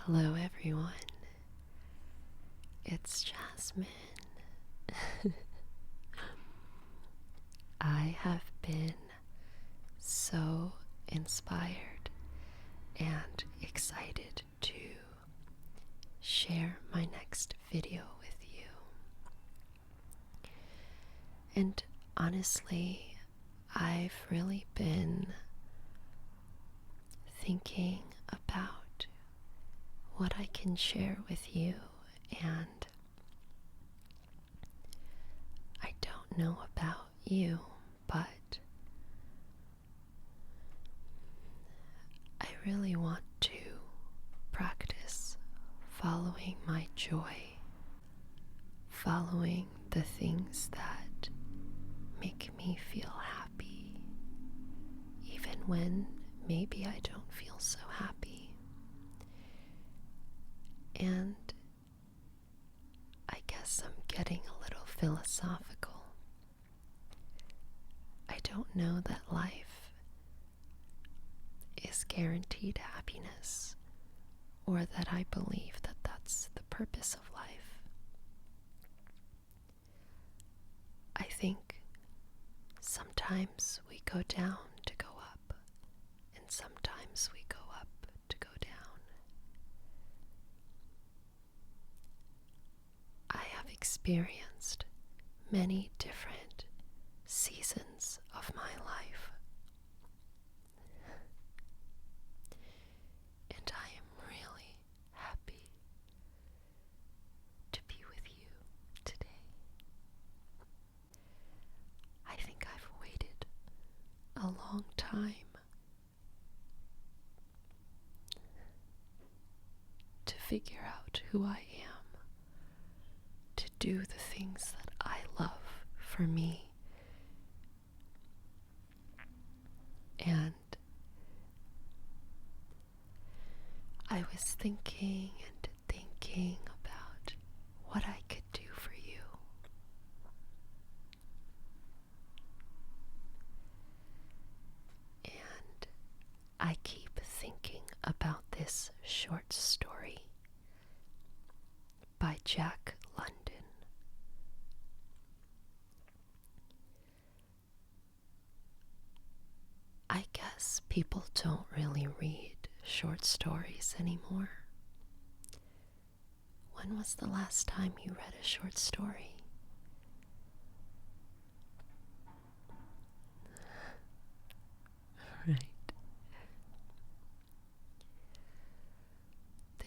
Hello, everyone. It's Jasmine. I have been so inspired and excited to share my next video with you. And honestly, I've really been thinking about what I can share with you, and I don't know about you, but I really want to practice following my joy, following the things that make me feel happy, even when maybe I don't feel so happy. And I guess I'm getting a little philosophical. I don't know that life is guaranteed happiness, or that I believe that that's the purpose of life. I think sometimes we go down to go up, and sometimes we go up to go down. I have experienced many different seasons of my life, and I am really happy to be with you today. I think I've waited a long time to figure out who I am, to do the things that I love for me. And I was thinking and thinking about what I could do for you. And I keep thinking about this short story by Jack London. I guess people don't really read short stories anymore. When was the last time you read a short story? Right.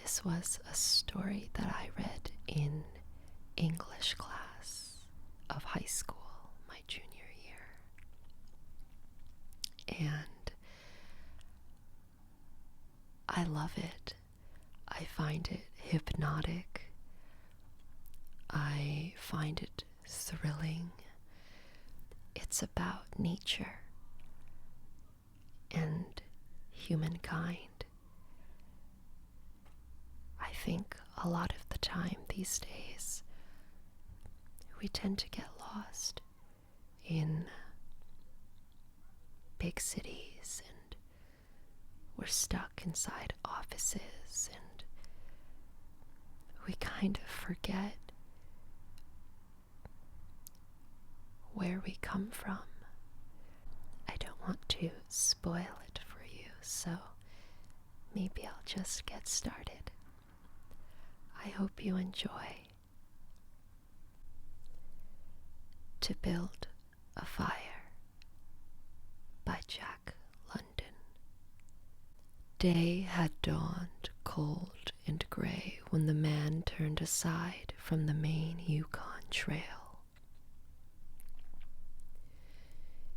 This was a story that I read in English class of high school, my junior year. And I love it. I find it hypnotic. I find it thrilling. It's about nature and humankind. I think a lot of the time these days we tend to get lost in big cities, and we're stuck inside offices, and we kind of forget where we come from. I don't want to spoil it for you, so maybe I'll just get started. I hope you enjoy. To Build a Fire by Jack London. Day had dawned cold and gray when the man turned aside from the main Yukon Trail.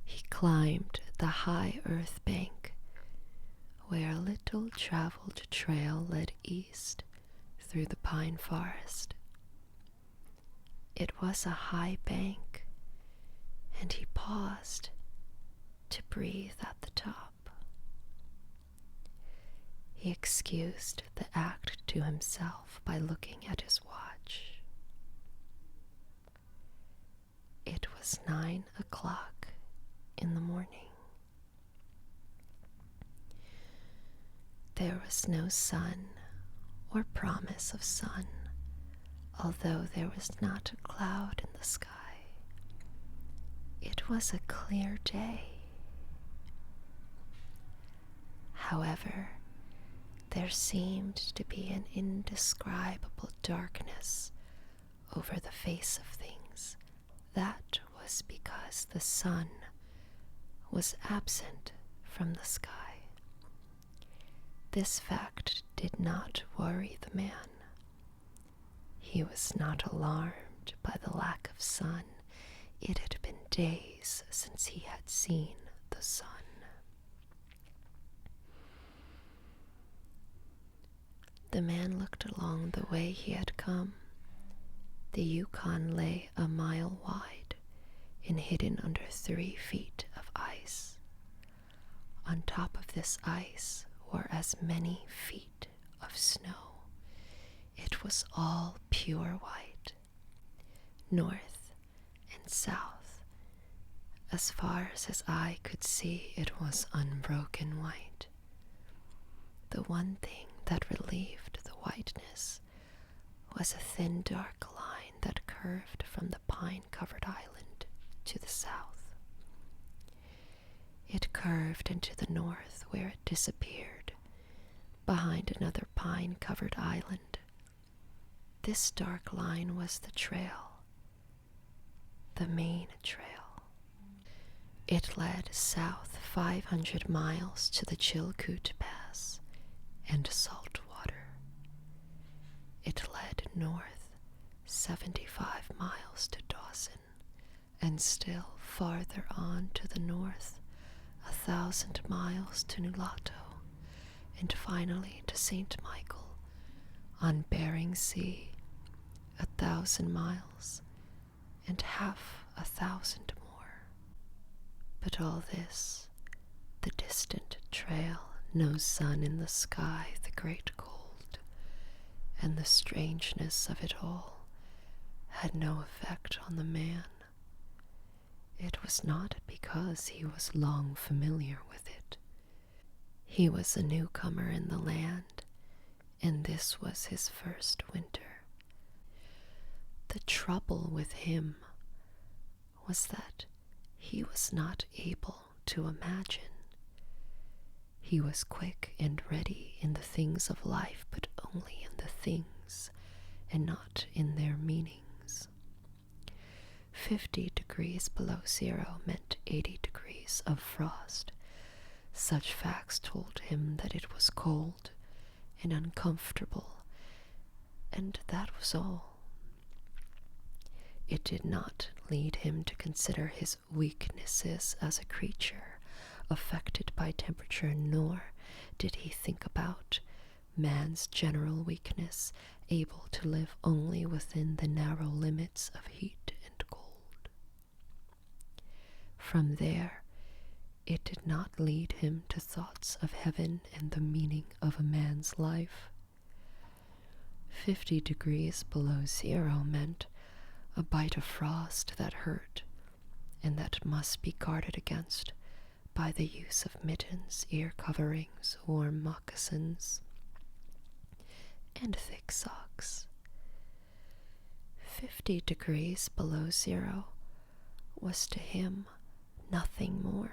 He climbed the high earth bank where a little traveled trail led east through the pine forest. It was a high bank, and he paused to breathe at the top. He excused the act to himself by looking at his watch. It was 9 o'clock in the morning. There was no sun or promise of sun, although there was not a cloud in the sky. It was a clear day. However, there seemed to be an indescribable darkness over the face of things. That was because the sun was absent from the sky. This fact did not worry the man. He was not alarmed by the lack of sun. It had been days since he had seen the sun. The man looked along the way he had come. The Yukon lay a mile wide and hidden under 3 feet of ice. On top of this ice were as many feet of snow. It was all pure white, north and south. As far as his eye could see, it was unbroken white. The one thing that relieved the whiteness was a thin dark line that curved from the pine-covered island to the south. It curved into the north, where it disappeared behind another pine-covered island. This dark line was the trail, the main trail. It led south 500 miles to the Chilkoot Pass and salt water. It led north 75 miles to Dawson, and still farther on to the north 1,000 miles to Nulato, and finally to St. Michael on Bering Sea, 1,000 miles, and half 1,000 more. But all this, the distant trail, no sun in the sky, the great cold, and the strangeness of it all, had no effect on the man. It was not because he was long familiar with it. He was a newcomer in the land, and this was his first winter. The trouble with him was that he was not able to imagine. He was quick and ready in the things of life, but only in the things and not in their meanings. 50 degrees below zero meant 80 degrees of frost. Such facts told him that it was cold and uncomfortable, and that was all. It did not lead him to consider his weaknesses as a creature affected by temperature, nor did he think about man's general weakness, able to live only within the narrow limits of heat and cold. From there, it did not lead him to thoughts of heaven and the meaning of a man's life. 50 degrees below zero meant a bite of frost that hurt, and that must be guarded against by the use of mittens, ear coverings, warm moccasins, and thick socks. 50 degrees below zero was to him nothing more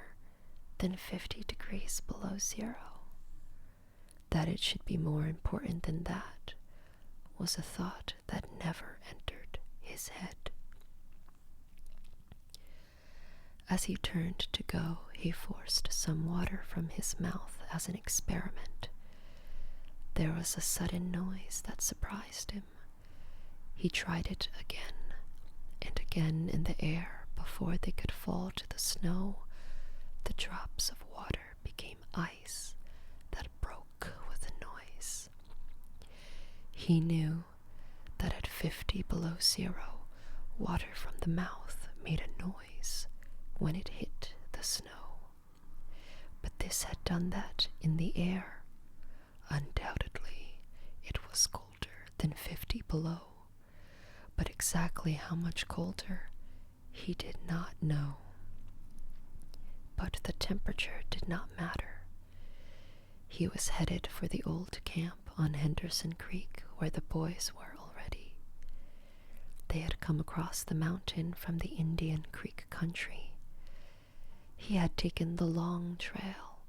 than 50 degrees below zero. That it should be more important than that was a thought that never entered his head. As he turned to go, he forced some water from his mouth as an experiment. There was a sudden noise that surprised him. He tried it again and again in the air. Before they could fall to the snow, the drops of water became ice that broke with a noise. He knew that at 50 below zero, water from the mouth made a noise when it hit the snow. But this had done that in the air. Undoubtedly, it was colder than 50 below, but exactly how much colder, he did not know. But the temperature did not matter. He was headed for the old camp on Henderson Creek where the boys were already. They had come across the mountain from the Indian Creek country. He had taken the long trail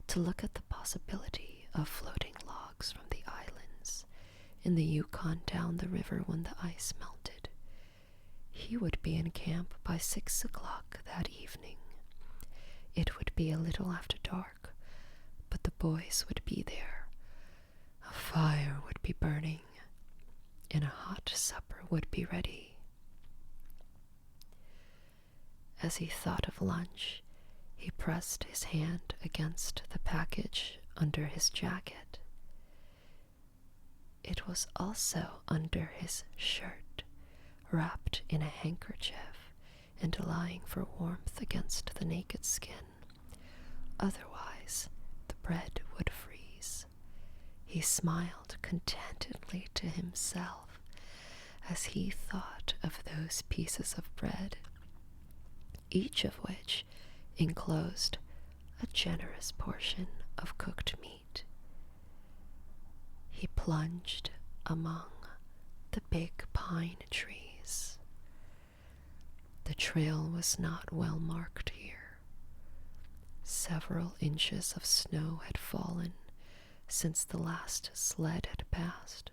to look at the possibility of floating logs from the islands in the Yukon down the river when the ice melted. He would be in camp by 6 o'clock that evening. It would be a little after dark, but the boys would be there. A fire would be burning, and a hot supper would be ready. As he thought of lunch, he pressed his hand against the package under his jacket. It was also under his shirt, wrapped in a handkerchief and lying for warmth against the naked skin. Otherwise, the bread would freeze. He smiled contentedly to himself as he thought of those pieces of bread, each of which enclosed a generous portion of cooked meat. He plunged among the big pine trees. The trail was not well marked here. Several inches of snow had fallen since the last sled had passed.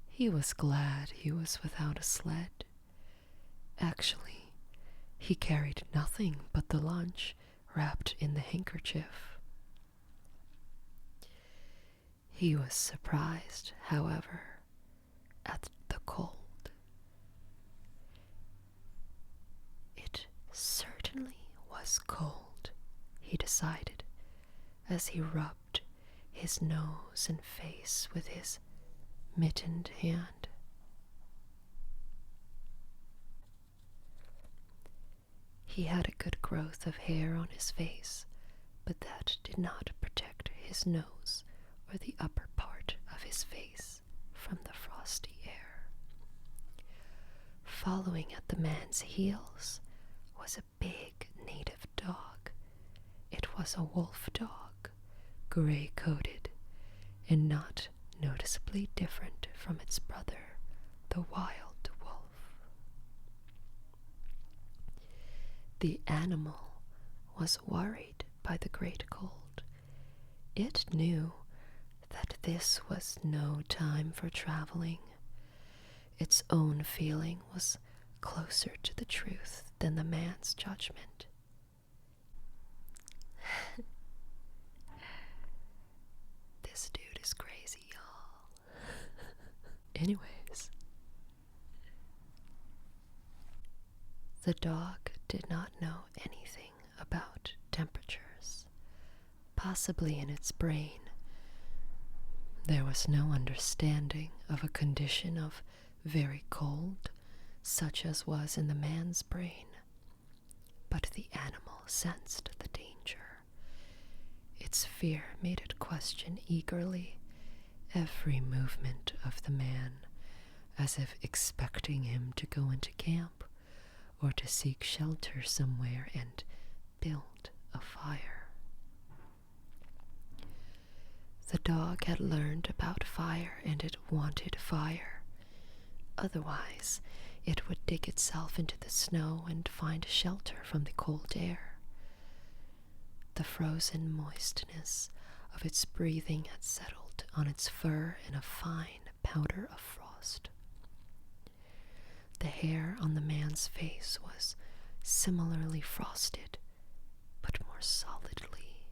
He was glad he was without a sled. Actually, he carried nothing but the lunch wrapped in the handkerchief. He was surprised, however, at the cold. It certainly was cold, he decided, as he rubbed his nose and face with his mittened hand. He had a good growth of hair on his face, but that did not protect his nose or the upper part of his face from the frosty air. Following at the man's heels was a big native dog. It was a wolf dog, gray-coated, and not noticeably different from its brother, the wild wolf. The animal was worried by the great cold. It knew that this was no time for traveling. Its own feeling was closer to the truth than the man's judgment. This dude is crazy, y'all. Anyways, the dog did not know anything about temperatures. Possibly in its brain, there was no understanding of a condition of very cold, such as was in the man's brain. But the animal sensed the danger. Its fear made it question eagerly every movement of the man, as if expecting him to go into camp or to seek shelter somewhere and build a fire. The dog had learned about fire, and it wanted fire. Otherwise, it would dig itself into the snow and find shelter from the cold air. The frozen moistness of its breathing had settled on its fur in a fine powder of frost. The hair on the man's face was similarly frosted, but more solidly.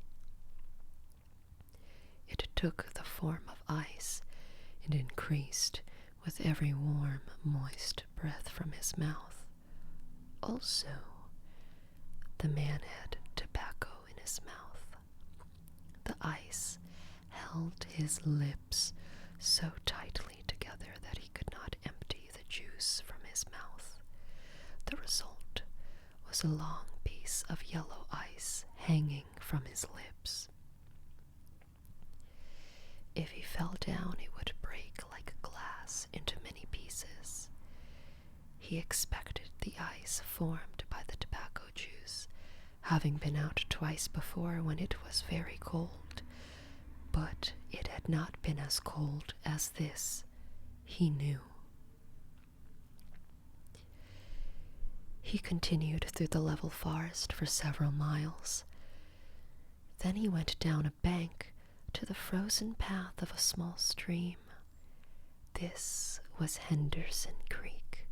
It took the form of ice and increased with every warm, moist breath from his mouth. Also, the man had tobacco in his mouth. The ice held his lips so tightly together that he could not empty the juice from his mouth. The result was a long piece of yellow ice hanging from his lips. If he fell down, it would break like glass into many pieces. He expected the ice formed by the tobacco juice, having been out twice before when it was very cold, but it had had not been as cold as this, he knew. He continued through the level forest for several miles. Then he went down a bank to the frozen path of a small stream. This was Henderson Creek,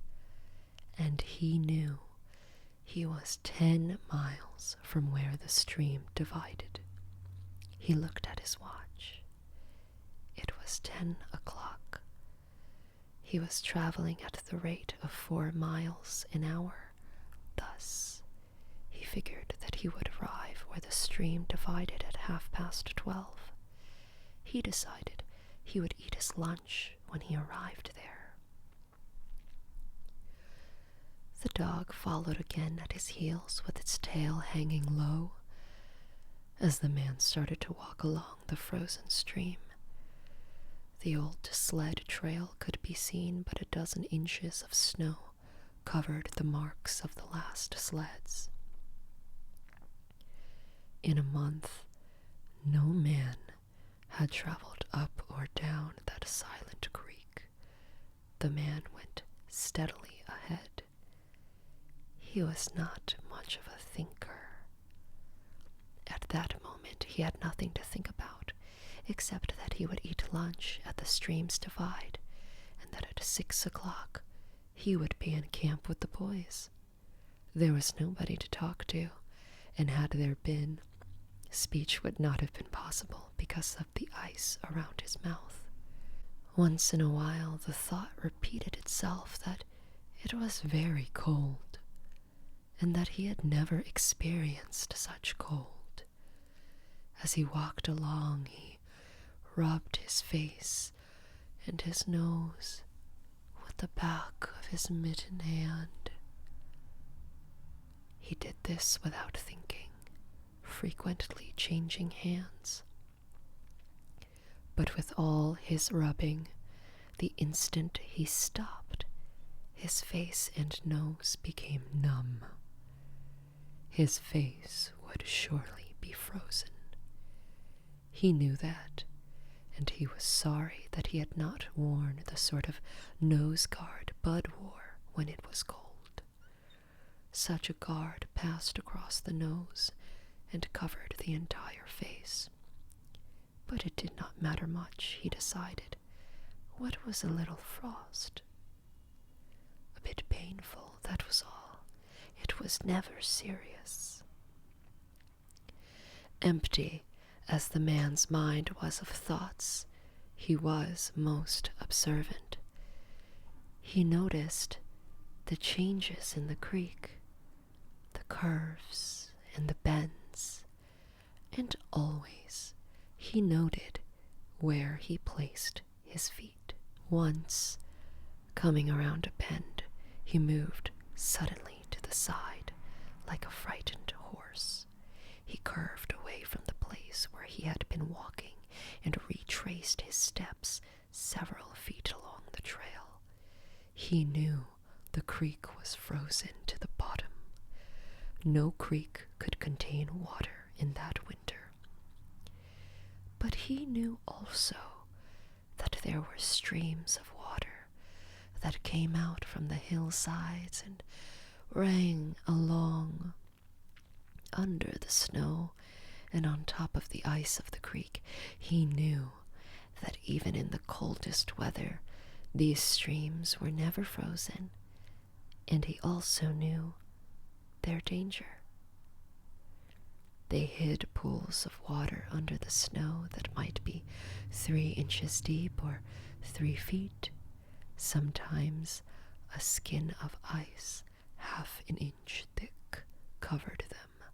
and he knew he was 10 miles from where the stream divided. He looked at his watch. It was 10 o'clock. He was traveling at the rate of 4 miles an hour. Thus, he figured that he would arrive where the stream divided at 12:30. He decided he would eat his lunch when he arrived there. The dog followed again at his heels with its tail hanging low as the man started to walk along the frozen stream. The old sled trail could be seen, but a dozen inches of snow covered the marks of the last sleds. In a month, no man had traveled up or down that silent creek. The man went steadily ahead. He was not much of a thinker. At that moment, he had nothing to think about, except that he would eat lunch at the stream's divide, and that at 6 o'clock he would be in camp with the boys. There was nobody to talk to, and had there been, speech would not have been possible because of the ice around his mouth. Once in a while, the thought repeated itself that it was very cold, and that he had never experienced such cold. As he walked along, he rubbed his face and his nose with the back of his mittened hand. He did this without thinking, frequently changing hands. But with all his rubbing, the instant he stopped, his face and nose became numb. His face would surely be frozen. He knew that, and he was sorry that he had not worn the sort of nose guard Bud wore when it was cold. Such a guard passed across the nose and covered the entire face. But it did not matter much, he decided. What was a little frost? A bit painful, that was all. It was never serious. Empty as the man's mind was of thoughts, he was most observant. He noticed the changes in the creek, the curves and the bends, and always he noted where he placed his feet. Once, coming around a bend, he moved suddenly to the side like a frightened horse. He curved away from the place where he had been walking and retraced his steps several feet along the trail. He knew the creek was frozen to the bottom. No creek could contain water in that winter. But he knew also that there were streams of water that came out from the hillsides and rang along under the snow and on top of the ice of the creek. He knew that even in the coldest weather, these streams were never frozen, and he also knew their danger. They hid pools of water under the snow that might be 3 inches deep or 3 feet. Sometimes a skin of ice half an inch thick covered them,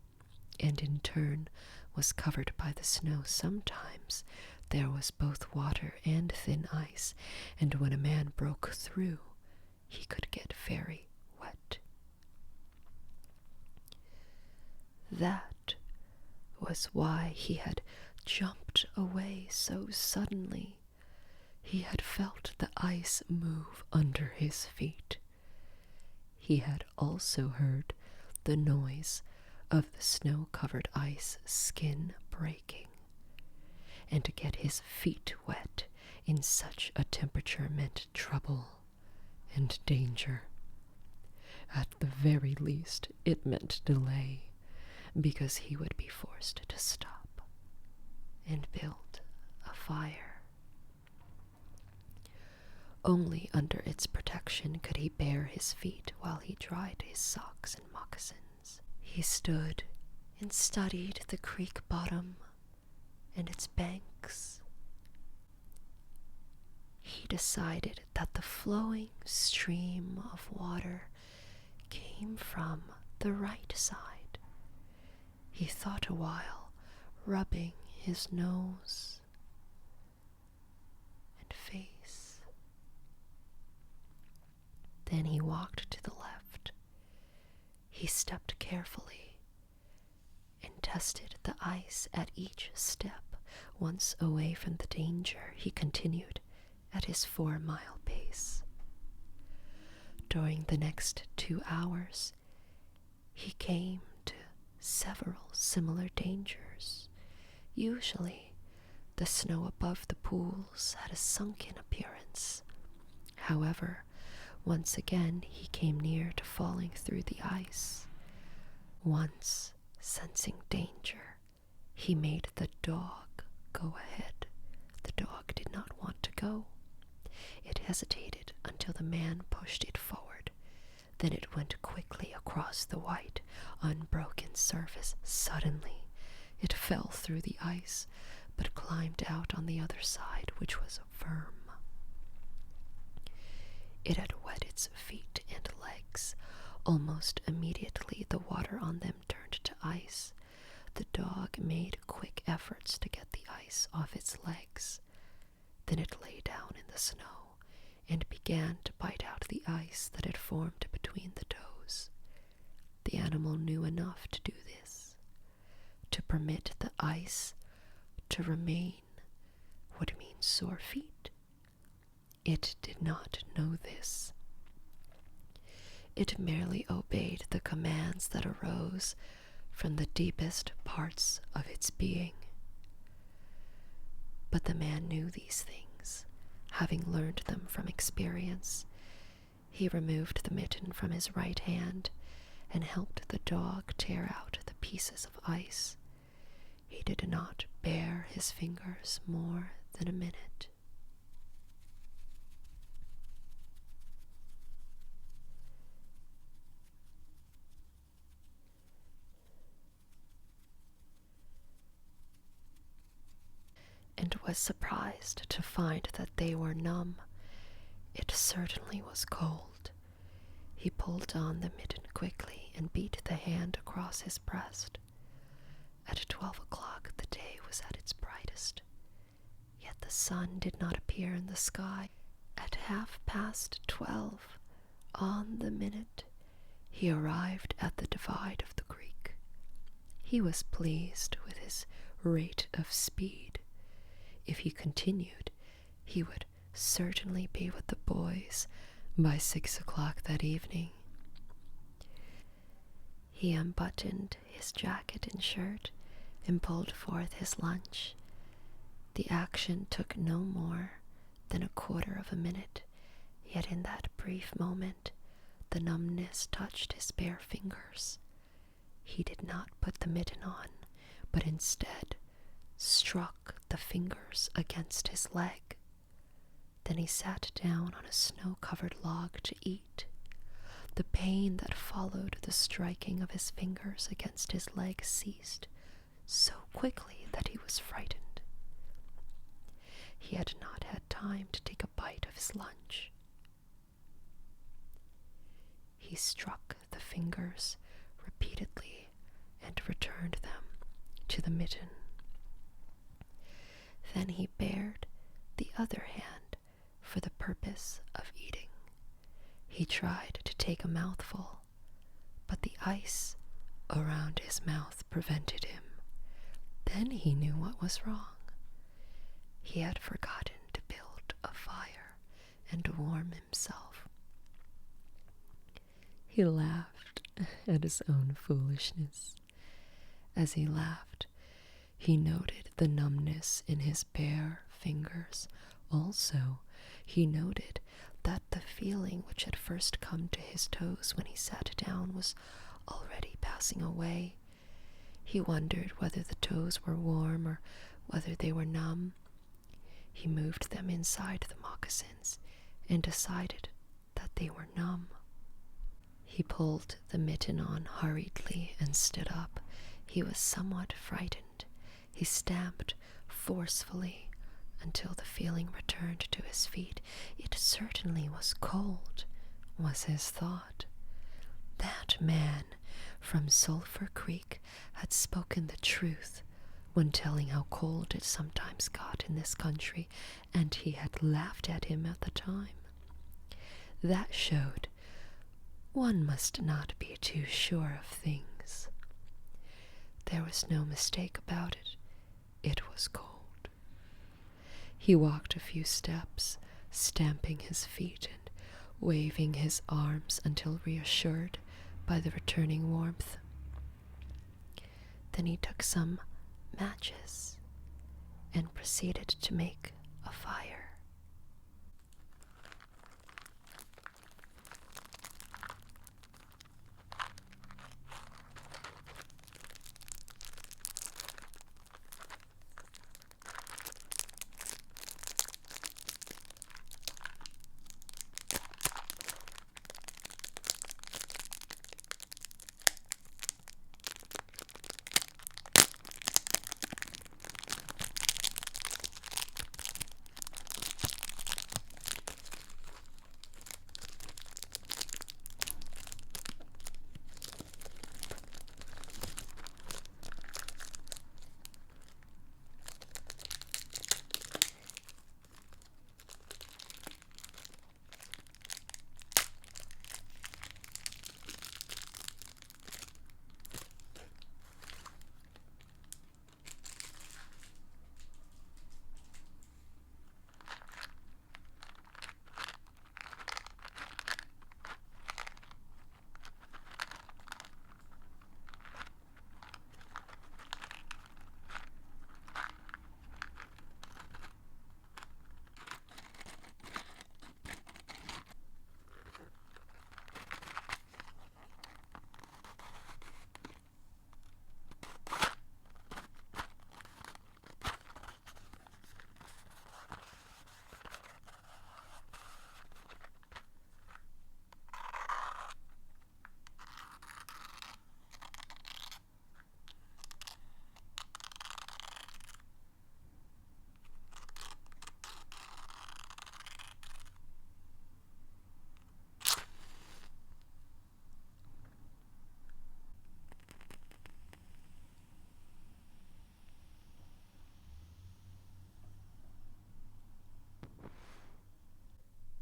and in turn was covered by the snow. Sometimes there was both water and thin ice, and when a man broke through, he could get very wet. That was why he had jumped away so suddenly. He had felt the ice move under his feet. He had also heard the noise of the snow-covered ice skin breaking. and to get his feet wet in such a temperature meant trouble and danger. At the very least, it meant delay, because he would be forced to stop and build a fire. Only under its protection could he bare his feet while he dried his socks and moccasins. He stood and studied the creek bottom and its banks. He decided that the flowing stream of water came from the right side. He thought a while, rubbing his nose and face. Then he walked to the left. He stepped carefully and tested the ice at each step. Once away from the danger, he continued at his 4-mile pace. During the next 2 hours, he came to several similar dangers. Usually, the snow above the pools had a sunken appearance. However, once again he came near to falling through the ice. Once, sensing danger, he made the dog go ahead. The dog did not want to go. It hesitated until the man pushed it forward. Then it went quickly across the white, unbroken surface. Suddenly, it fell through the ice, but climbed out on the other side, which was firm. It had wet its feet and legs. Almost immediately, the water on them turned to ice. The dog made quick efforts to get the ice off its legs. Then it lay down in the snow and began to bite out the ice that had formed between the toes. The animal knew enough to do this. To permit the ice to remain would mean sore feet. It did not know this. It merely obeyed the commands that arose from the deepest parts of its being. But the man knew these things, having learned them from experience. He removed the mitten from his right hand and helped the dog tear out the pieces of ice. He did not bare his fingers more than a minute. And was surprised to find that they were numb. It certainly was cold. He pulled on the mitten quickly and beat the hand across his breast. At 12 o'clock the day was at its brightest, yet the sun did not appear in the sky. At 12:30, on the minute, he arrived at the divide of the creek. He was pleased with his rate of speed. If he continued, he would certainly be with the boys by 6 o'clock that evening. He unbuttoned his jacket and shirt and pulled forth his lunch. The action took no more than a quarter of a minute, yet in that brief moment, the numbness touched his bare fingers. He did not put the mitten on, but instead struck the fingers against his leg. Then he sat down on a snow-covered log to eat. The pain that followed the striking of his fingers against his leg ceased so quickly that he was frightened. He had not had time to take a bite of his lunch. He struck the fingers repeatedly and returned them to the mitten. Then he bared the other hand for the purpose of eating. He tried to take a mouthful, but the ice around his mouth prevented him. Then he knew what was wrong. He had forgotten to build a fire and warm himself. He laughed at his own foolishness. As he laughed, He noted the numbness in his bare fingers. Also, he noted that the feeling which had first come to his toes when he sat down was already passing away. He wondered whether the toes were warm or whether they were numb. He moved them inside the moccasins and decided that they were numb. He pulled the mitten on hurriedly and stood up. He was somewhat frightened. He stamped forcefully until the feeling returned to his feet. It certainly was cold, was his thought. That man from Sulphur Creek had spoken the truth when telling how cold it sometimes got in this country, and he had laughed at him at the time. That showed one must not be too sure of things. There was no mistake about it. It was cold. He walked a few steps, stamping his feet and waving his arms until reassured by the returning warmth. Then he took some matches and proceeded to make a fire.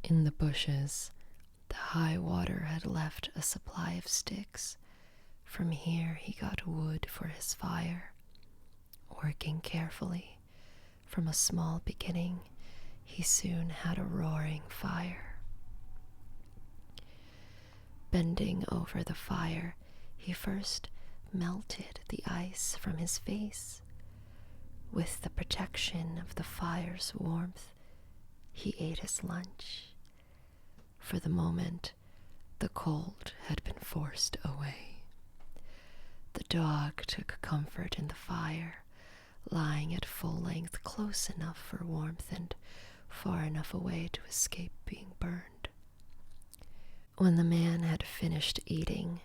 In the bushes, the high water had left a supply of sticks. From here he got wood for his fire. Working carefully, from a small beginning, he soon had a roaring fire. Bending over the fire, he first melted the ice from his face. With the protection of the fire's warmth, he ate his lunch. For the moment, the cold had been forced away. The dog took comfort in the fire, lying at full length close enough for warmth and far enough away to escape being burned. When the man had finished eating,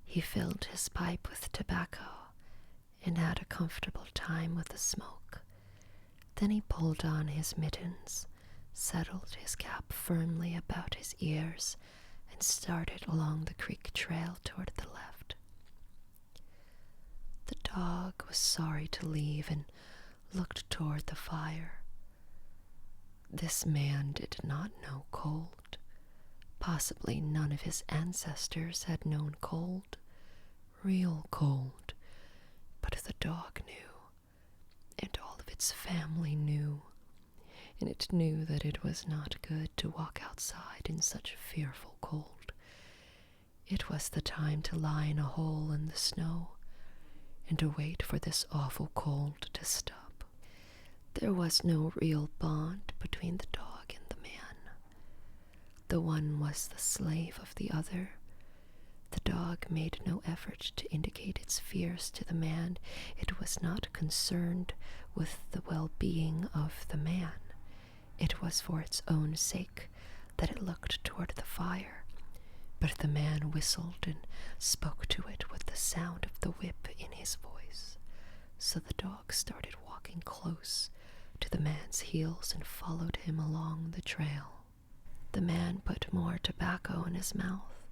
he filled his pipe with tobacco and had a comfortable time with the smoke. Then he pulled on his mittens, settled his cap firmly about his ears, and started along the creek trail toward the left. The dog was sorry to leave and looked toward the fire. This man did not know cold. Possibly none of his ancestors had known cold, real cold, but the dog knew, and all of its family knew. And it knew that it was not good to walk outside in such fearful cold. It was the time to lie in a hole in the snow. and to wait for this awful cold to stop. There was no real bond between the dog and the man. The one was the slave of the other. The dog made no effort to indicate its fears to the man. It was not concerned with the well-being of the man. It was for its own sake that it looked toward the fire. But the man whistled and spoke to it with the sound of the whip in his voice. So the dog started walking close to the man's heels and followed him along the trail. The man put more tobacco in his mouth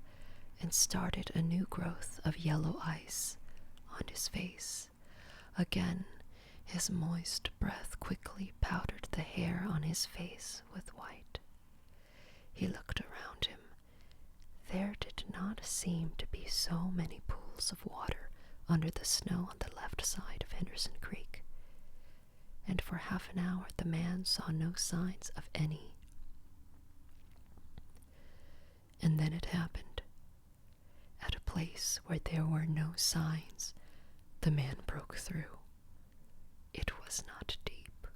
and started a new growth of yellow ice on his face. Again, his moist breath quickly powdered the hair on his face with white. He looked around him. There did not seem to be so many pools of water under the snow on the left side of Henderson Creek, and for half an hour the man saw no signs of any. And then it happened. At a place where there were no signs, the man broke through. It was not deep.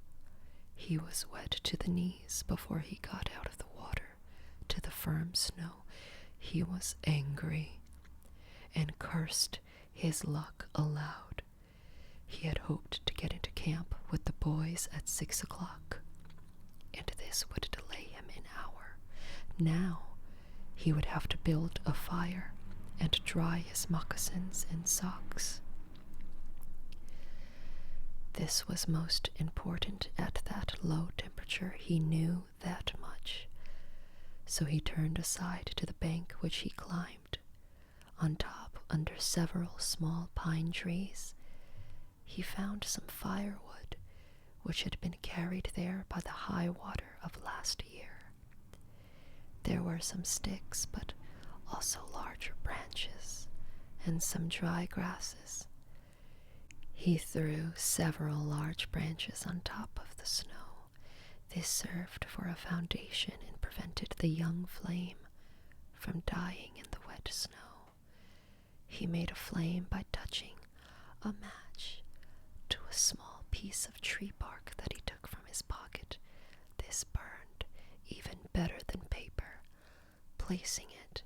He was wet to the knees before he got out of the water to the firm snow. He was angry and cursed his luck aloud. He had hoped to get into camp with the boys at 6 o'clock, and this would delay him an hour. Now he would have to build a fire and dry his moccasins and socks. This was most important at that low temperature. He knew that much. So he turned aside to the bank, which he climbed. On top, under several small pine trees, he found some firewood, which had been carried there by the high water of last year. There were some sticks, but also larger branches, and some dry grasses. He threw several large branches on top of the snow. This served for a foundation and prevented the young flame from dying in the wet snow. He made a flame by touching a match to a small piece of tree bark that he took from his pocket. This burned even better than paper. Placing it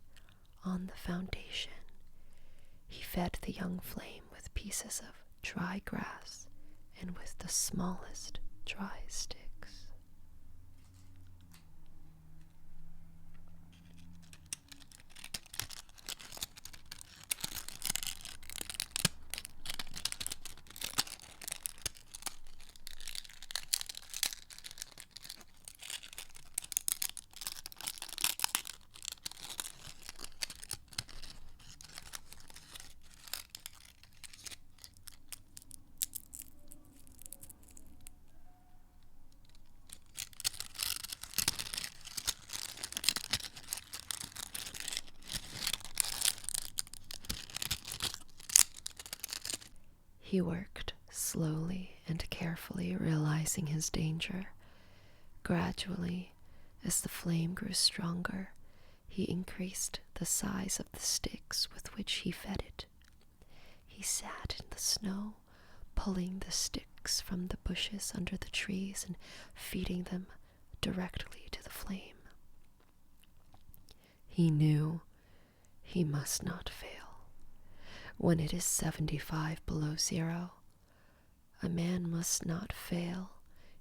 on the foundation, he fed the young flame with pieces of dry grass and with the smallest dry sticks. He worked slowly and carefully, realizing his danger. Gradually, as the flame grew stronger, he increased the size of the sticks with which he fed it. He sat in the snow, pulling the sticks from the bushes under the trees and feeding them directly to the flame. He knew he must not fail. When it is 75 below zero, a man must not fail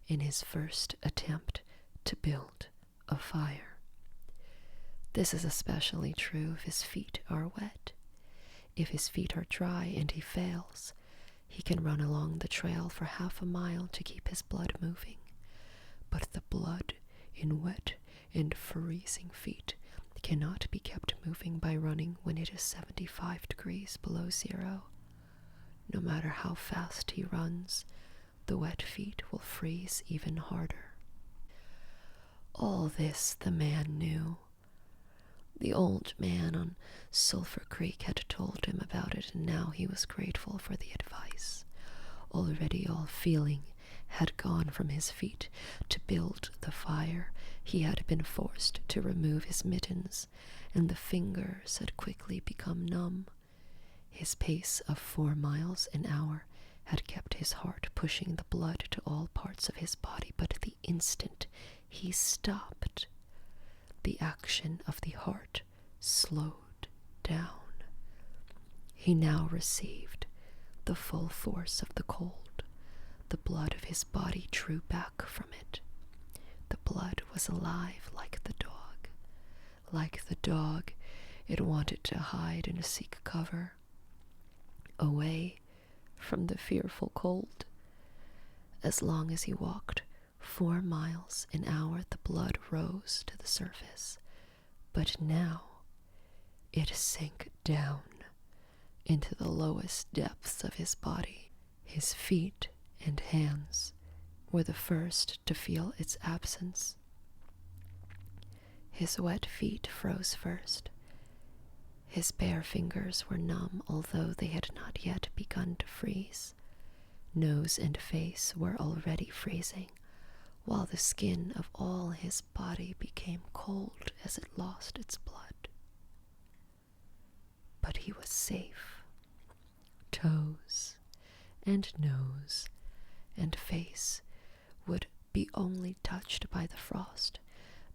in his first attempt to build a fire. This is especially true if his feet are wet. If his feet are dry and he fails, he can run along the trail for half a mile to keep his blood moving. But the blood in wet and freezing feet cannot be kept moving by running when it is 75 degrees below zero. No matter how fast he runs, the wet feet will freeze even harder. All this the man knew. The old man on Sulphur Creek had told him about it, and now he was grateful for the advice. Already all feeling had gone from his feet. To build the fire, he had been forced to remove his mittens, and the fingers had quickly become numb. His pace of 4 miles an hour had kept his heart pushing the blood to all parts of his body, but the instant he stopped, the action of the heart slowed down. He now received the full force of the cold. The blood of his body drew back from it. The blood was alive like the dog. Like the dog, it wanted to hide and seek cover, away from the fearful cold. As long as he walked 4 miles an hour, the blood rose to the surface, but now it sank down into the lowest depths of his body. His feet and hands were the first to feel its absence. His wet feet froze first. His bare fingers were numb, although they had not yet begun to freeze. Nose and face were already freezing, while the skin of all his body became cold as it lost its blood. But he was safe. Toes and nose and face would be only touched by the frost,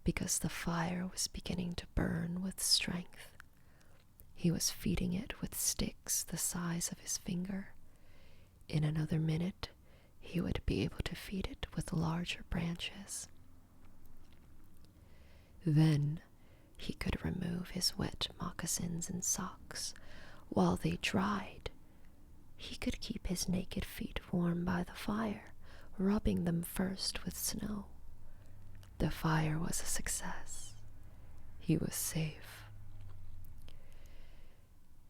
because the fire was beginning to burn with strength. He was feeding it with sticks the size of his finger. In another minute, he would be able to feed it with larger branches. Then he could remove his wet moccasins and socks. While they dried, he could keep his naked feet warm by the fire, rubbing them first with snow. The fire was a success. He was safe.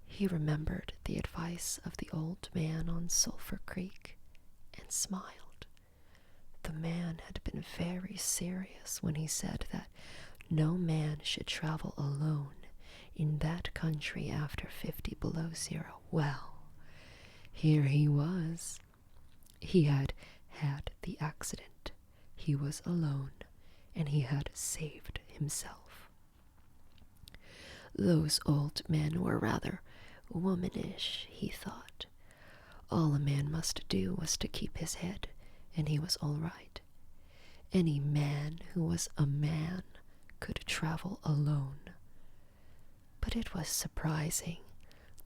He remembered the advice of the old man on Sulphur Creek and smiled. The man had been very serious when he said that no man should travel alone in that country after 50 below zero. Well, here he was. He had had the accident. He was alone, and he had saved himself. Those old men were rather womanish, he thought. All a man must do was to keep his head, and he was all right. Any man who was a man could travel alone. But it was surprising,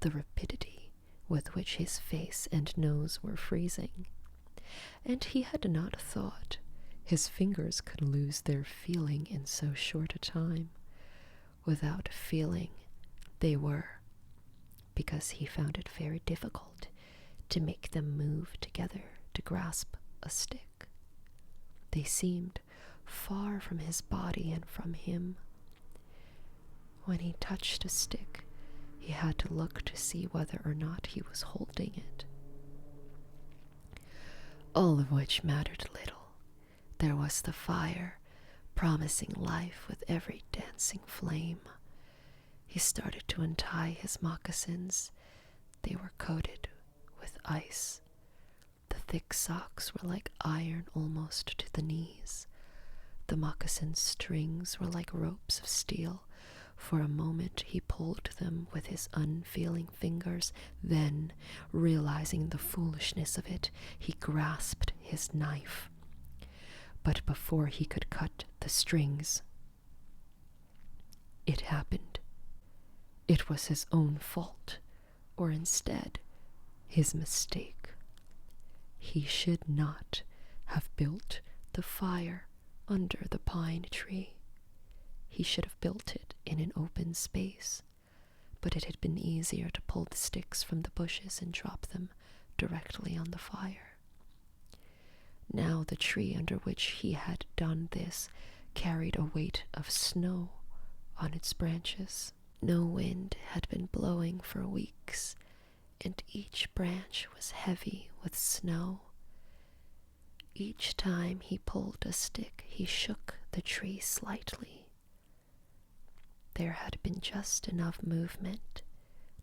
the rapidity with which his face and nose were freezing. And he had not thought his fingers could lose their feeling in so short a time. Without feeling, they were, because he found it very difficult to make them move together to grasp a stick. They seemed far from his body and from him. When he touched a stick, he had to look to see whether or not he was holding it. All of which mattered little. There was the fire, promising life with every dancing flame. He started to untie his moccasins. They were coated with ice. The thick socks were like iron almost to the knees. The moccasin strings were like ropes of steel. For a moment he pulled them with his unfeeling fingers. Then, realizing the foolishness of it, he grasped his knife. But before he could cut the strings, it happened. It was his own fault, or instead, his mistake. He should not have built the fire under the pine tree. He should have built it in an open space, but it had been easier to pull the sticks from the bushes and drop them directly on the fire. Now the tree under which he had done this carried a weight of snow on its branches. No wind had been blowing for weeks, and each branch was heavy with snow. Each time he pulled a stick, he shook the tree slightly. There had been just enough movement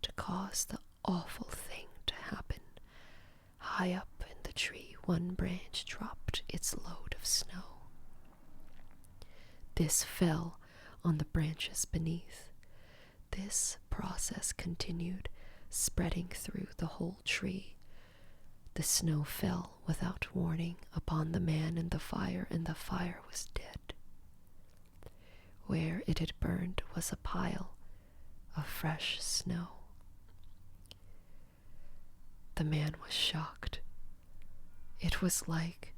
to cause the awful thing to happen. High up in the tree, one branch dropped its load of snow. This fell on the branches beneath. This process continued spreading through the whole tree. The snow fell without warning upon the man in the fire, and the fire was dead. Where it had burned was a pile of fresh snow. The man was shocked. It was like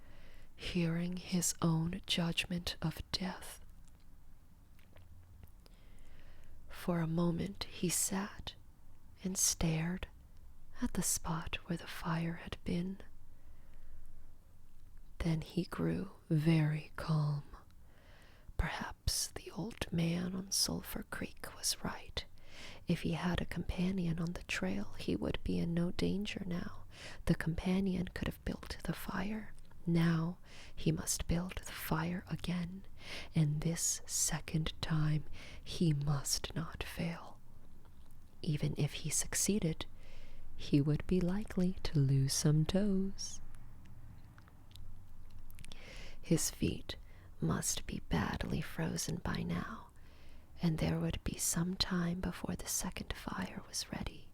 hearing his own judgment of death. For a moment he sat and stared at the spot where the fire had been. Then he grew very calm. Perhaps the old man on Sulphur Creek was right. If he had a companion on the trail, he would be in no danger now. The companion could have built the fire. Now he must build the fire again, and this second time he must not fail. Even if he succeeded, he would be likely to lose some toes. His feet must be badly frozen by now, and there would be some time before the second fire was ready.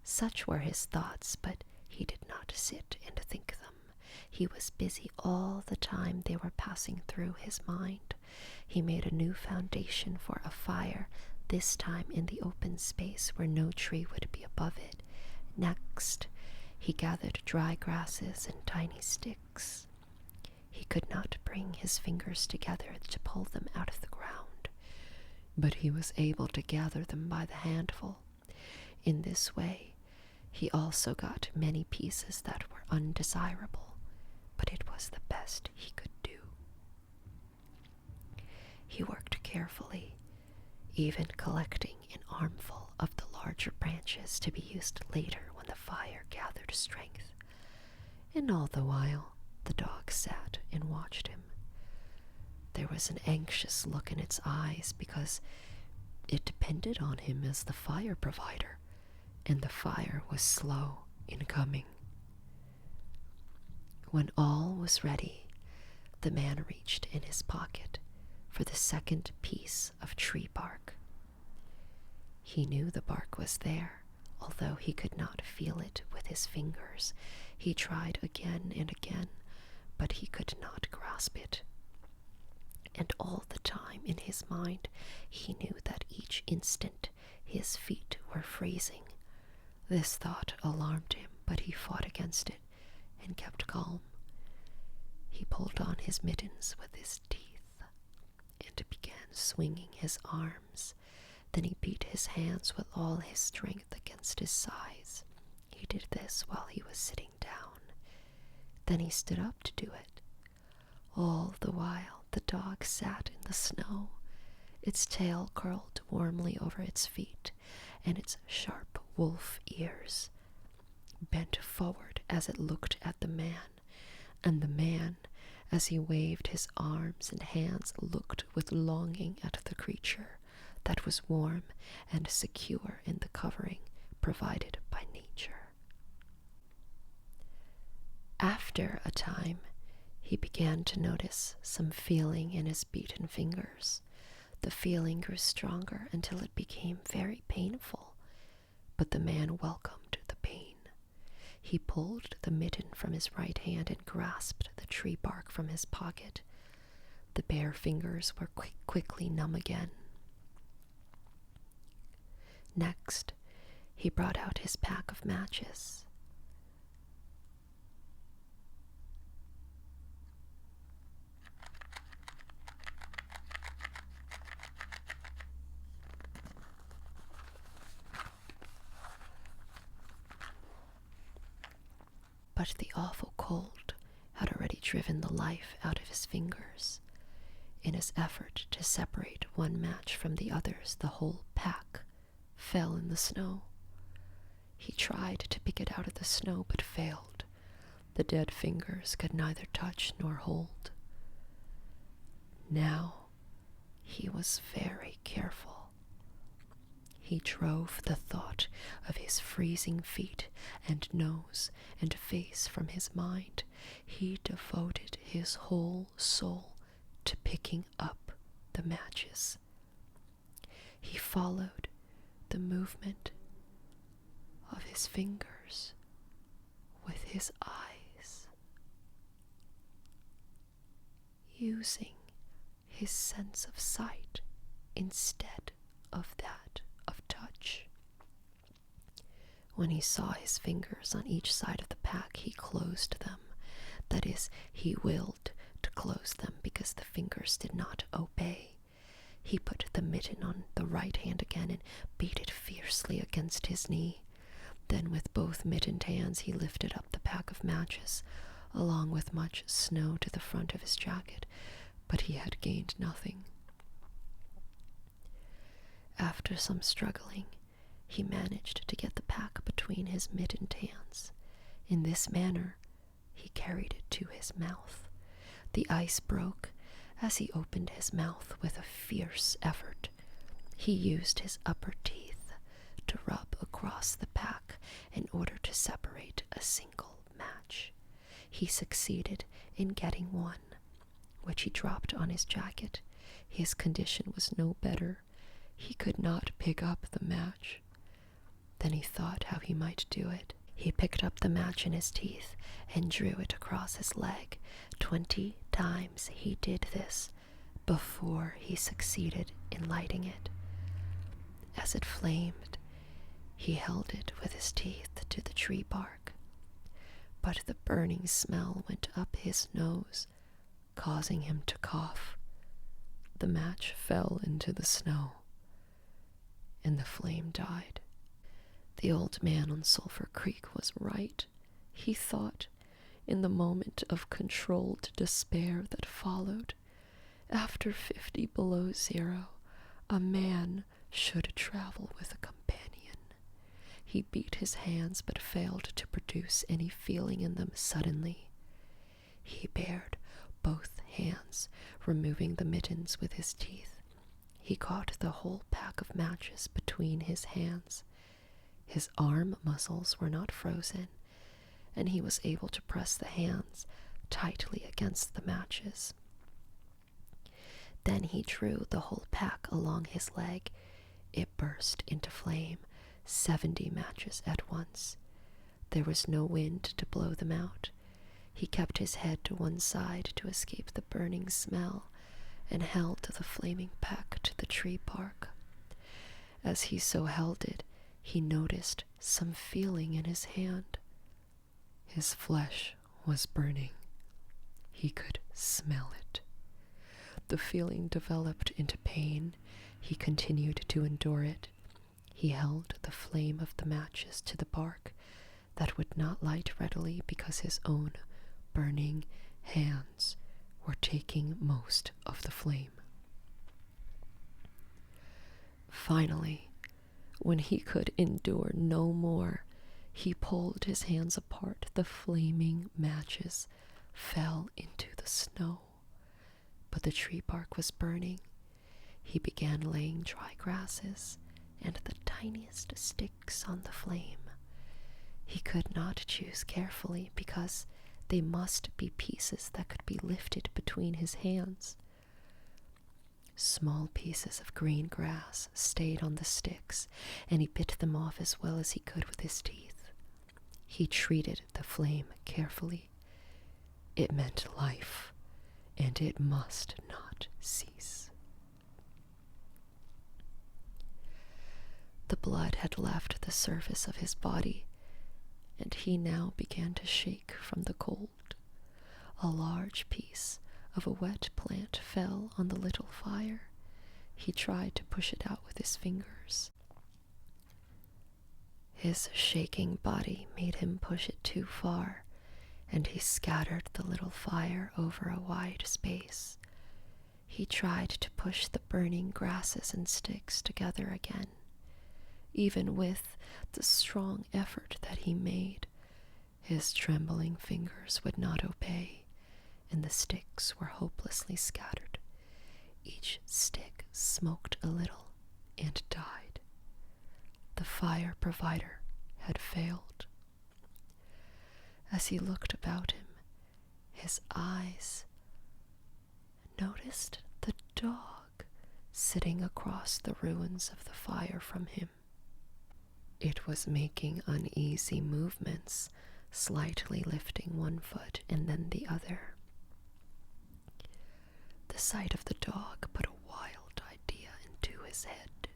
Such were his thoughts, but he did not sit and think them. He was busy all the time they were passing through his mind. He made a new foundation for a fire, this time in the open space where no tree would be above it. Next, he gathered dry grasses and tiny sticks. He could not bring his fingers together to pull them out of the ground, but he was able to gather them by the handful. In this way, he also got many pieces that were undesirable, but it was the best he could do. He worked carefully, even collecting an armful of the larger branches to be used later when the fire gathered strength. And all the while, the dog sat and watched him. There was an anxious look in its eyes because it depended on him as the fire provider, and the fire was slow in coming. When all was ready, the man reached in his pocket for the second piece of tree bark. He knew the bark was there, although he could not feel it with his fingers. He tried again and again, but he could not grasp it. And all the time in his mind, he knew that each instant his feet were freezing. This thought alarmed him, but he fought against it and kept calm. He pulled on his mittens with his teeth and began swinging his arms. Then he beat his hands with all his strength against his sides. He did this while he was sitting down. Then he stood up to do it. All the while, the dog sat in the snow, its tail curled warmly over its feet, and its sharp wolf ears bent forward as it looked at the man, and the man, as he waved his arms and hands, looked with longing at the creature that was warm and secure in the covering provided by nature. After a time, he began to notice some feeling in his beaten fingers. The feeling grew stronger until it became very painful, but the man welcomed the pain. He pulled the mitten from his right hand and grasped the tree bark from his pocket. The bare fingers were quickly numb again. Next, he brought out his pack of matches. But the awful cold had already driven the life out of his fingers. In his effort to separate one match from the others, the whole pack fell in the snow. He tried to pick it out of the snow, but failed. The dead fingers could neither touch nor hold. Now he was very careful. He drove the thought of his freezing feet and nose and face from his mind. He devoted his whole soul to picking up the matches. He followed the movement of his fingers with his eyes, using his sense of sight instead of that of touch. When he saw his fingers on each side of the pack, he closed them. That is, he willed to close them because the fingers did not obey. He put the mitten on the right hand again and beat it fiercely against his knee. Then with both mittened hands he lifted up the pack of matches, along with much snow, to the front of his jacket, but he had gained nothing. After some struggling, he managed to get the pack between his mittened hands. In this manner, he carried it to his mouth. The ice broke as he opened his mouth with a fierce effort. He used his upper teeth to rub across the pack in order to separate a single match. He succeeded in getting one, which he dropped on his jacket. His condition was no better. He could not pick up the match. Then he thought how he might do it. He picked up the match in his teeth and drew it across his leg. 20 times he did this before he succeeded in lighting it. As it flamed, he held it with his teeth to the tree bark. But the burning smell went up his nose, causing him to cough. The match fell into the snow, and the flame died. The old man on Sulphur Creek was right, he thought, in the moment of controlled despair that followed. After 50 below zero, a man should travel with a companion. He beat his hands but failed to produce any feeling in them suddenly. He bared both hands, removing the mittens with his teeth. He caught the whole pack of matches between his hands. His arm muscles were not frozen, and he was able to press the hands tightly against the matches. Then he drew the whole pack along his leg. It burst into flame, 70 matches at once. There was no wind to blow them out. He kept his head to one side to escape the burning smell and held the flaming pack to the tree bark. As he so held it, he noticed some feeling in his hand. His flesh was burning. He could smell it. The feeling developed into pain. He continued to endure it. He held the flame of the matches to the bark that would not light readily because his own burning hands were taking most of the flame. Finally, when he could endure no more, he pulled his hands apart. The flaming matches fell into the snow, but the tree bark was burning. He began laying dry grasses and the tiniest sticks on the flame. He could not choose carefully because they must be pieces that could be lifted between his hands. Small pieces of green grass stayed on the sticks, and he bit them off as well as he could with his teeth. He treated the flame carefully. It meant life, and it must not cease. The blood had left the surface of his body, and he now began to shake from the cold. A large piece of a wet plant fell on the little fire. He tried to push it out with his fingers. His shaking body made him push it too far, and he scattered the little fire over a wide space. He tried to push the burning grasses and sticks together again. Even with the strong effort that he made, his trembling fingers would not obey, and the sticks were hopelessly scattered. Each stick smoked a little and died. The fire provider had failed. As he looked about him, his eyes noticed the dog sitting across the ruins of the fire from him. It was making uneasy movements, slightly lifting one foot and then the other. The sight of the dog put a wild idea into his head.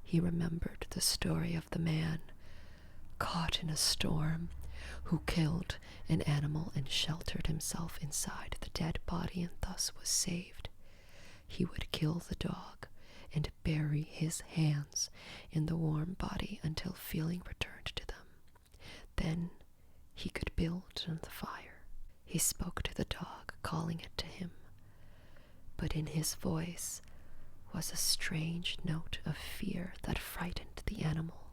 He remembered the story of the man caught in a storm who killed an animal and sheltered himself inside the dead body and thus was saved. He would kill the dog and bury his hands in the warm body until feeling returned to them. Then he could build on the fire. He spoke to the dog, calling it to him, but in his voice was a strange note of fear that frightened the animal.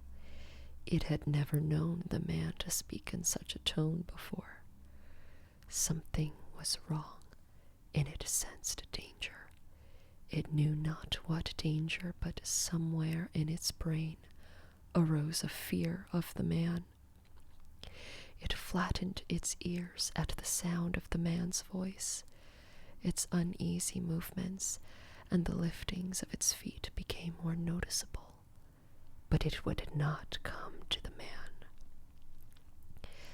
It had never known the man to speak in such a tone before. Something was wrong, and it sensed danger. It knew not what danger, but somewhere in its brain arose a fear of the man. It flattened its ears at the sound of the man's voice. Its uneasy movements and the liftings of its feet became more noticeable, but it would not come to the man.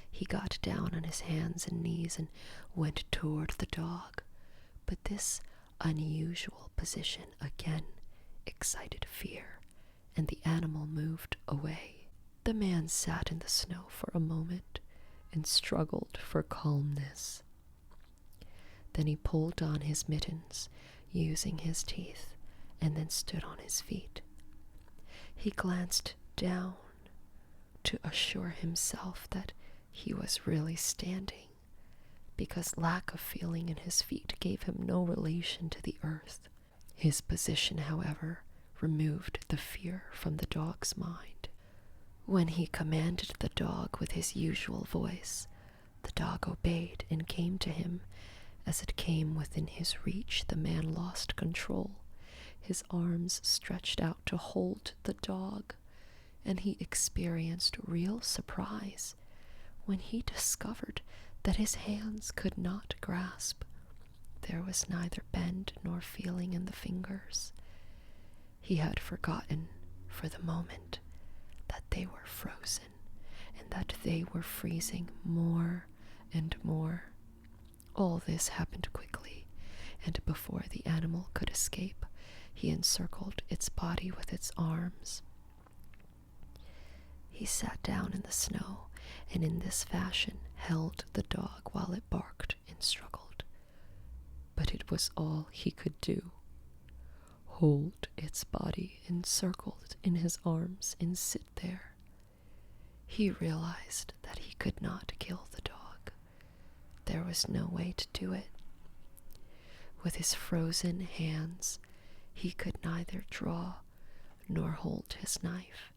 He got down on his hands and knees and went toward the dog, but this unusual position again excited fear, and the animal moved away. The man sat in the snow for a moment and struggled for calmness. Then he pulled on his mittens, using his teeth, and then stood on his feet. He glanced down to assure himself that he was really standing, because lack of feeling in his feet gave him no relation to the earth. His position, however, removed the fear from the dog's mind. When he commanded the dog with his usual voice, the dog obeyed and came to him. As it came within his reach, the man lost control. His arms stretched out to hold the dog, and he experienced real surprise when he discovered that his hands could not grasp. There was neither bend nor feeling in the fingers. He had forgotten for the moment that they were frozen and that they were freezing more and more. All this happened quickly, and before the animal could escape, he encircled its body with its arms. He sat down in the snow, and in this fashion held the dog while it barked and struggled. But it was all he could do. Hold its body encircled in his arms and sit there. He realized that he could not kill the dog. There was no way to do it. With his frozen hands, he could neither draw nor hold his knife,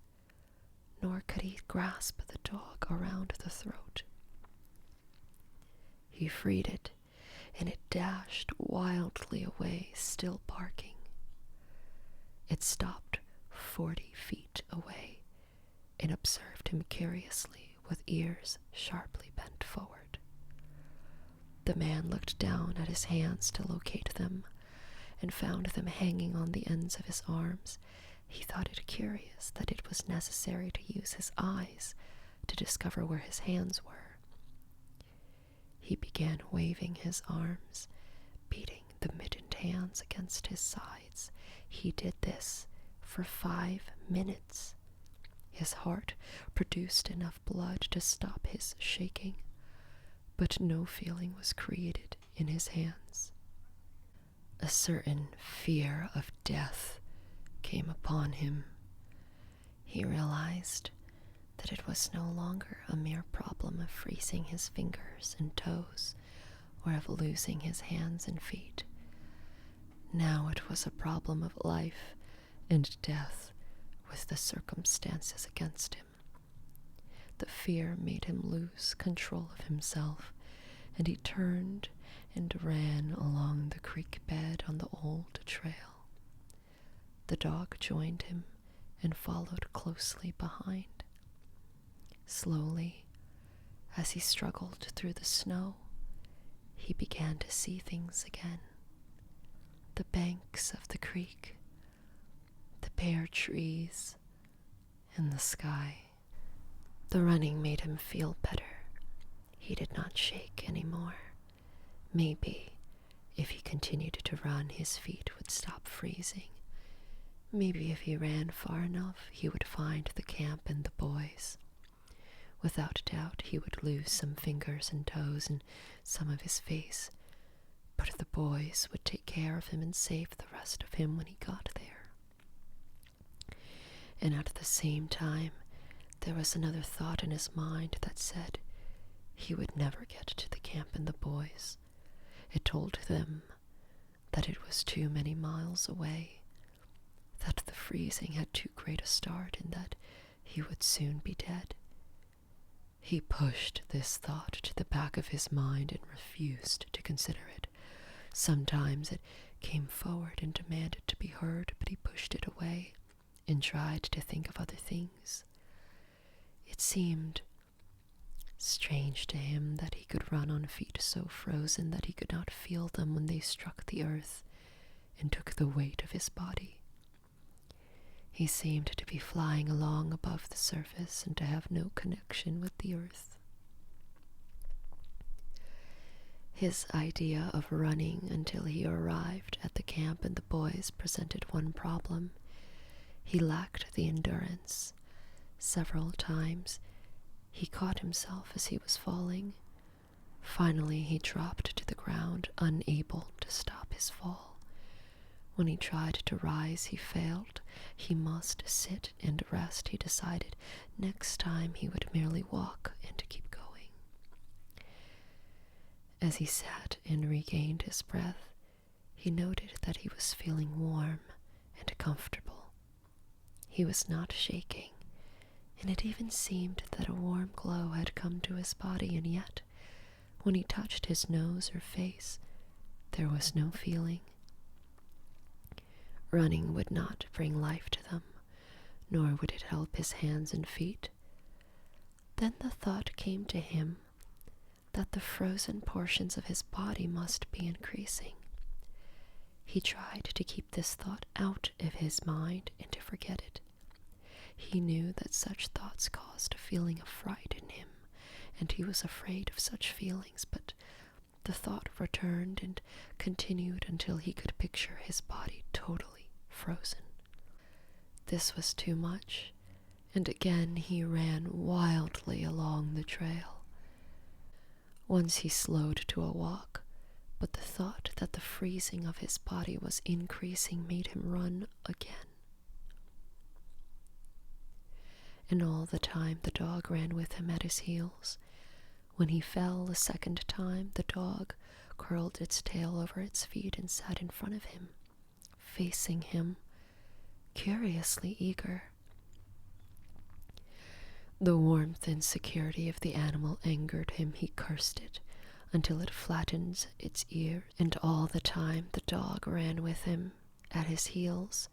nor could he grasp the dog around the throat. He freed it, and it dashed wildly away, still barking. It stopped 40 feet away and observed him curiously with ears sharply bent forward. The man looked down at his hands to locate them and found them hanging on the ends of his arms. He thought it curious that it was necessary to use his eyes to discover where his hands were. He began waving his arms, beating the mittened hands against his sides. He did this for 5 minutes. His heart produced enough blood to stop his shaking, but no feeling was created in his hands. A certain fear of death came upon him. He realized that it was no longer a mere problem of freezing his fingers and toes or of losing his hands and feet. Now it was a problem of life and death with the circumstances against him. The fear made him lose control of himself, and he turned and ran along the creek bed on the old trail. The dog joined him and followed closely behind. Slowly, as he struggled through the snow, he began to see things again. The banks of the creek, the bare trees, in the sky. The running made him feel better. He did not shake anymore. Maybe if he continued to run, his feet would stop freezing. Maybe if he ran far enough, he would find the camp and the boys. Without doubt, he would lose some fingers and toes and some of his face, but the boys would take care of him and save the rest of him when he got there. And at the same time, there was another thought in his mind that said he would never get to the camp and the boys. It told them that it was too many miles away, that the freezing had too great a start, and that he would soon be dead. He pushed this thought to the back of his mind and refused to consider it. Sometimes it came forward and demanded to be heard, but he pushed it away and tried to think of other things. It seemed strange to him that he could run on feet so frozen that he could not feel them when they struck the earth and took the weight of his body. He seemed to be flying along above the surface and to have no connection with the earth. His idea of running until he arrived at the camp and the boys presented one problem. He lacked the endurance. Several times he caught himself as he was falling. Finally, he dropped to the ground, unable to stop his fall. When he tried to rise, he failed. He must sit and rest, he decided. Next time, he would merely walk and keep going. As he sat and regained his breath, he noted that he was feeling warm and comfortable. He was not shaking, and it even seemed that a warm glow had come to his body, and yet, when he touched his nose or face, there was no feeling. Running would not bring life to them, nor would it help his hands and feet. Then the thought came to him that the frozen portions of his body must be increasing. He tried to keep this thought out of his mind and to forget it. He knew that such thoughts caused a feeling of fright in him, and he was afraid of such feelings, but the thought returned and continued until he could picture his body totally frozen. This was too much, and again he ran wildly along the trail. Once he slowed to a walk, but the thought that the freezing of his body was increasing made him run again. And all the time the dog ran with him at his heels. When he fell a second time, the dog curled its tail over its feet and sat in front of him, facing him, curiously eager. The warmth and security of the animal angered him. He cursed it until it flattened its ear, and all the time the dog ran with him at his heels.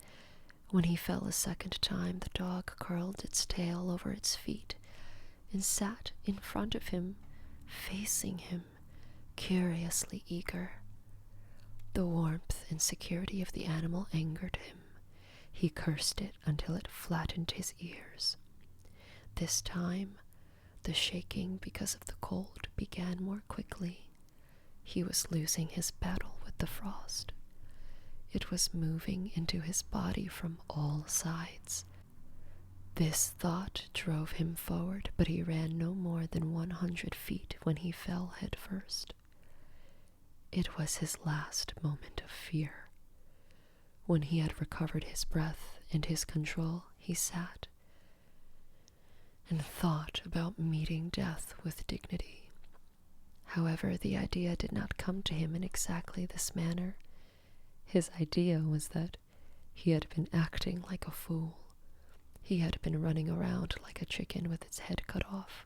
When he fell a second time, the dog curled its tail over its feet and sat in front of him, facing him, curiously eager. The warmth and security of the animal angered him. He cursed it until it flattened his ears. This time, the shaking because of the cold began more quickly. He was losing his battle with the frost. It was moving into his body from all sides. This thought drove him forward, but he ran no more than 100 feet when he fell head first. It was his last moment of fear. When he had recovered his breath and his control, he sat and thought about meeting death with dignity. However, the idea did not come to him in exactly this manner. His idea was that he had been acting like a fool. He had been running around like a chicken with its head cut off.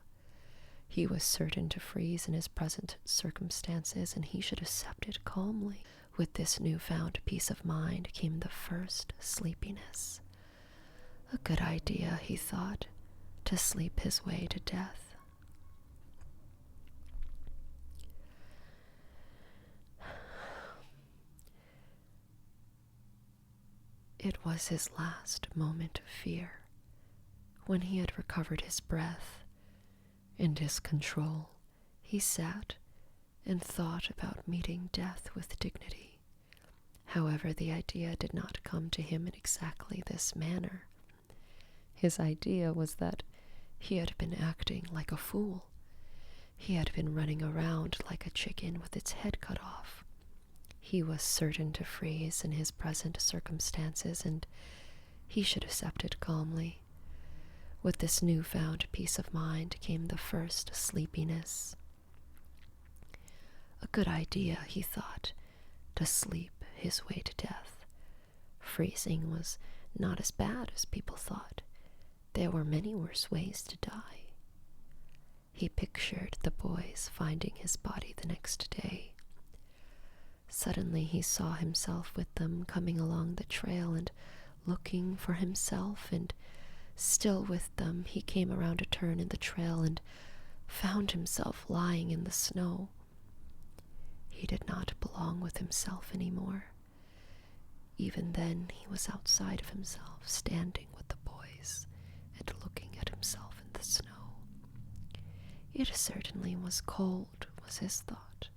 He was certain to freeze in his present circumstances, and he should accept it calmly. With this newfound peace of mind came the first sleepiness. A good idea, he thought, to sleep his way to death. It was his last moment of fear. When he had recovered his breath and his control, he sat and thought about meeting death with dignity. However, the idea did not come to him in exactly this manner. His idea was that he had been acting like a fool. He had been running around like a chicken with its head cut off. He was certain to freeze in his present circumstances, and he should accept it calmly. With this newfound peace of mind came the first sleepiness. A good idea, he thought, to sleep his way to death. Freezing was not as bad as people thought. There were many worse ways to die. He pictured the boys finding his body the next day. Suddenly he saw himself with them coming along the trail and looking for himself, and still with them he came around a turn in the trail and found himself lying in the snow. He did not belong with himself anymore. Even then he was outside of himself, standing with the boys and looking at himself in the snow. It certainly was cold, was his thought.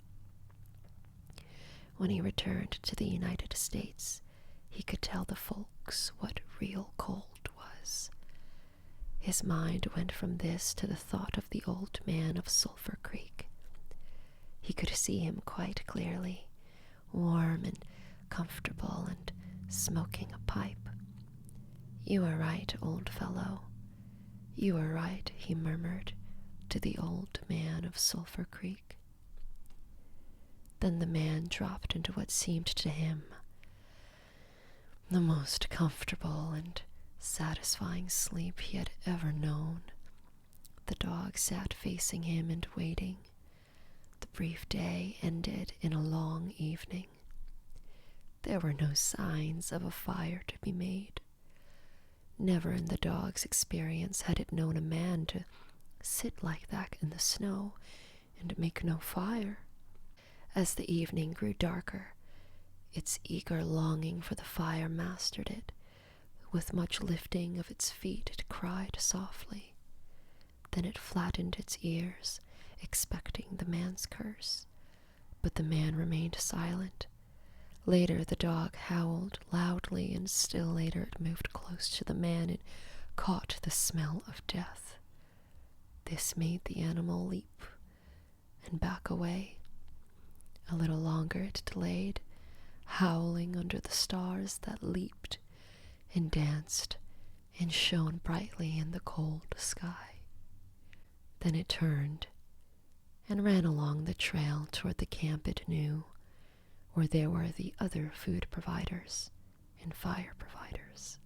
When he returned to the United States, he could tell the folks what real cold was. His mind went from this to the thought of the old man of Sulphur Creek. He could see him quite clearly, warm and comfortable and smoking a pipe. "You are right, old fellow. You are right," he murmured to the old man of Sulphur Creek. Then the man dropped into what seemed to him the most comfortable and satisfying sleep he had ever known. The dog sat facing him and waiting. The brief day ended in a long evening. There were no signs of a fire to be made. Never in the dog's experience had it known a man to sit like that in the snow and make no fire. As the evening grew darker, its eager longing for the fire mastered it. With much lifting of its feet, it cried softly. Then it flattened its ears, expecting the man's curse. But the man remained silent. Later, the dog howled loudly, and still later it moved close to the man and caught the smell of death. This made the animal leap and back away. A little longer it delayed, howling under the stars that leaped and danced and shone brightly in the cold sky. Then it turned and ran along the trail toward the camp it knew, where there were the other food providers and fire providers.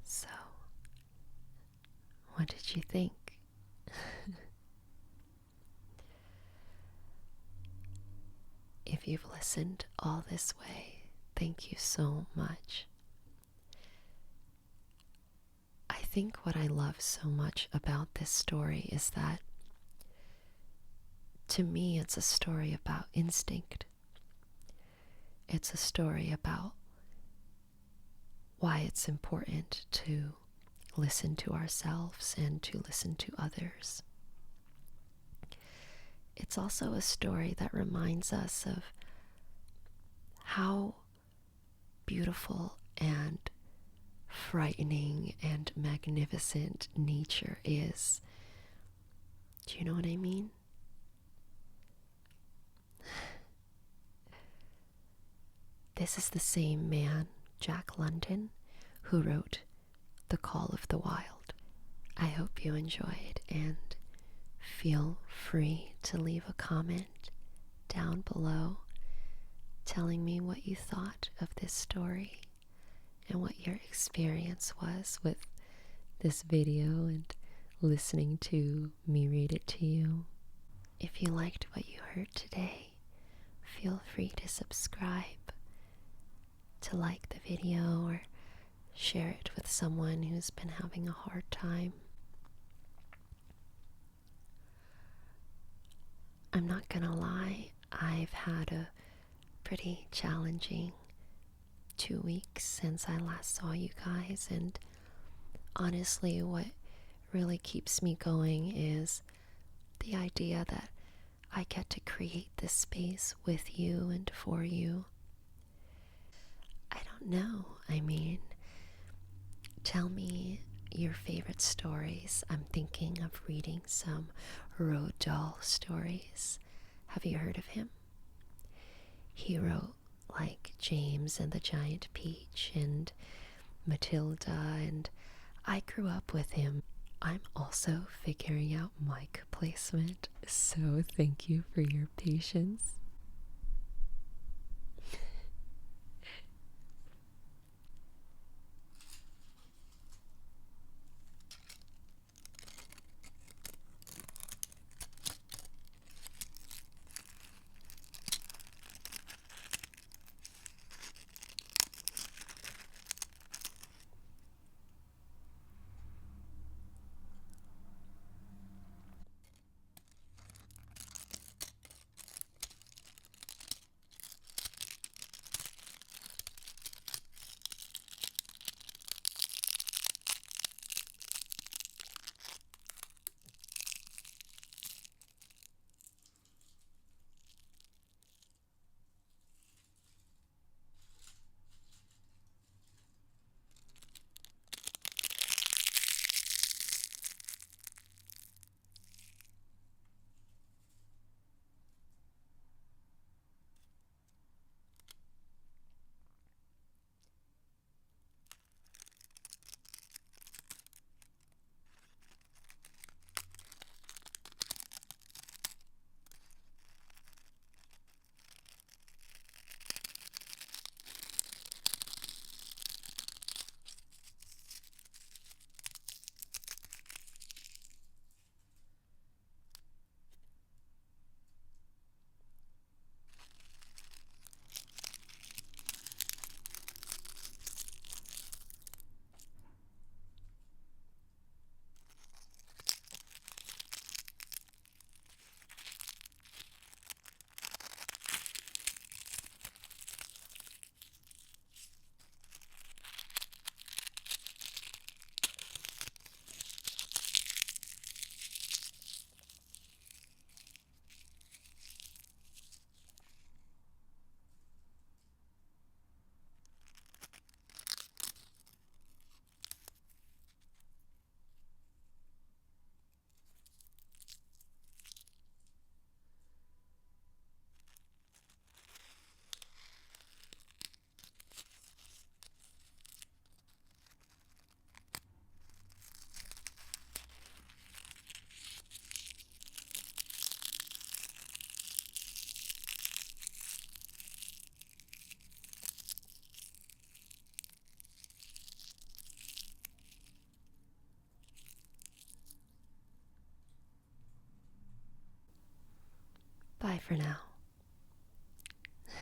So, what did you think? If you've listened all this way, thank you so much. I think what I love so much about this story is that, to me, it's a story about instinct. It's a story about why it's important to listen to ourselves and to listen to others. It's also a story that reminds us of how beautiful and frightening and magnificent nature is. Do you know what I mean? This is the same man, Jack London, who wrote The Call of the Wild. I hope you enjoyed, and feel free to leave a comment down below telling me what you thought of this story and what your experience was with this video and listening to me read it to you. If you liked what you heard today, feel free to subscribe, to like the video, or share it with someone who's been having a hard time. I'm not gonna lie, I've had a pretty challenging 2 weeks since I last saw you guys, and honestly, what really keeps me going is the idea that I get to create this space with you and for you. I don't know. I mean, tell me your favorite stories. I'm thinking of reading some Roald Dahl stories. Have you heard of him? He wrote like James and the Giant Peach and Matilda, and I grew up with him. I'm also figuring out mic placement, so thank you for your patience. Bye for now.